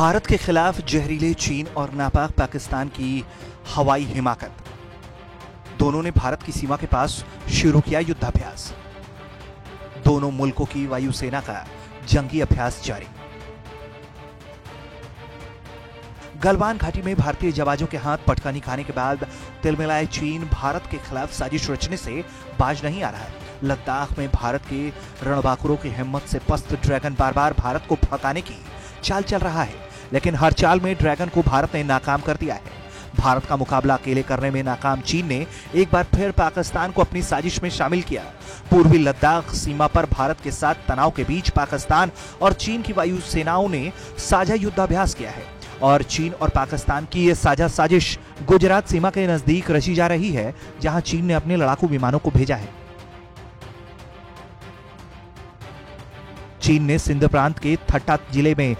भारत के खिलाफ जहरीले चीन और नापाक पाकिस्तान की हवाई हिमाकत। दोनों ने भारत की सीमा के पास शुरू किया युद्धाभ्यास। दोनों मुल्कों की वायुसेना का जंगी अभ्यास जारी। गलवान घाटी में भारतीय जवानों के हाथ पटकानी खाने के बाद तिलमिलाए चीन भारत के खिलाफ साजिश रचने से बाज नहीं आ रहा है। लद्दाख में भारत के रणबांकुरों की हिम्मत से पस्त ड्रैगन बार बार भारत को भगाने की चाल चल रहा है, लेकिन हर चाल में ड्रैगन को भारत ने नाकाम कर दिया है। भारत का मुकाबला अकेले करने में नाकाम चीन ने एक बार फिर पाकिस्तान को अपनी साजिश में शामिल किया। पूर्वी लद्दाख सीमा पर भारत के साथ तनाव के बीच पाकिस्तान और चीन की वायु सेनाओं ने साझा युद्धाभ्यास किया है और चीन और पाकिस्तान की यह साझा साजिश गुजरात सीमा के नजदीक रची जा रही है, जहां चीन ने अपने लड़ाकू विमानों को भेजा है। चीन ने सिंध प्रांत के थट्टा जिले में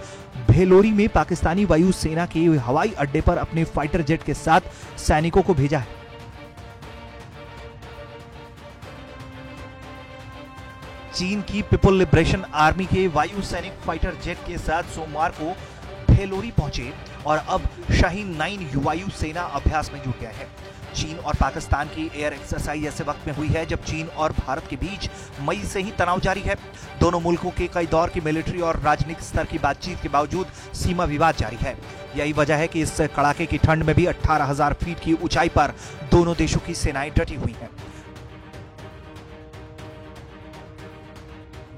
भेलोरी में पाकिस्तानी वायु सेना के हवाई अड्डे पर अपने फाइटर जेट के साथ सैनिकों को भेजा है। चीन की पीपुल लिबरेशन आर्मी के वायु सैनिक फाइटर जेट के साथ सोमवार को भेलोरी पहुंचे और अब शाहीन 9 वायु सेना अभ्यास में जुट गया है। चीन और पाकिस्तान की एयर एक्सरसाइज ऐसे वक्त में हुई है जब चीन और भारत के बीच मई से ही तनाव जारी है। दोनों मुल्कों के कई दौर की मिलिट्री और राजनीतिक स्तर की बातचीत के बावजूद सीमा विवाद जारी है। यही वजह है कि इस कड़ाके की ठंड में भी 18,000 फीट की ऊंचाई पर दोनों देशों की सेनाएं डटी हुई हैं।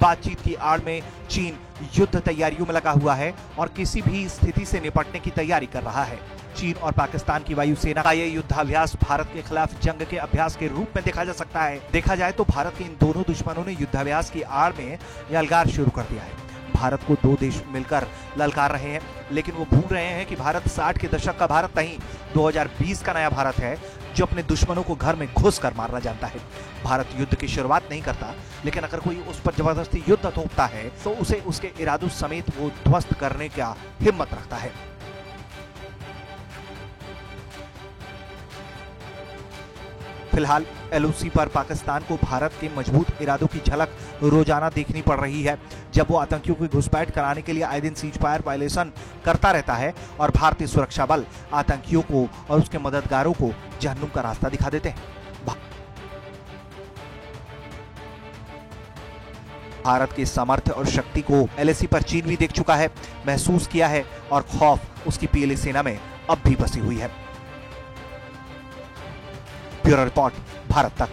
बातचीत की आड़ में चीन युद्ध तैयारियों में लगा हुआ है और किसी भी स्थिति से निपटने की तैयारी कर रहा है। चीन और पाकिस्तान की वायुसेना का यह युद्धाभ्यास भारत के खिलाफ जंग के अभ्यास के रूप में देखा जा सकता है। देखा जाए तो भारत के इन दोनों दुश्मनों ने युद्धाभ्यास की आड़ में यलगार शुरू कर दिया है। भारत को दो देश मिलकर ललकार रहे हैं, लेकिन वो भूल रहे हैं कि भारत 60 के दशक का भारत नहीं, 2020 का नया भारत है जो अपने दुश्मनों को घर में घुस कर मारना जानता है। भारत युद्ध की शुरुआत नहीं करता, लेकिन अगर कोई उस पर जबरदस्ती युद्ध थोपता है तो उसे उसके इरादों समेत वो ध्वस्त करने का हिम्मत रखता है। फिलहाल एलओसी पर पाकिस्तान को भारत के मजबूत इरादों की झलक रोजाना देखनी पड़ रही है, जब वो आतंकियों की घुसपैठ कराने के लिए आए दिन सीज फायर वायलेशन करता रहता है और भारतीय सुरक्षा बल आतंकियों को और उसके मददगारों को जहन्नुम का रास्ता दिखा देते हैं। भारत के सामर्थ्य और शक्ति को एलएसी पर चीन भी देख चुका है, महसूस किया है और खौफ उसकी पीएलए सेना में अब भी बसी हुई है। ब्यूरो रिपोर्ट, भारत तक।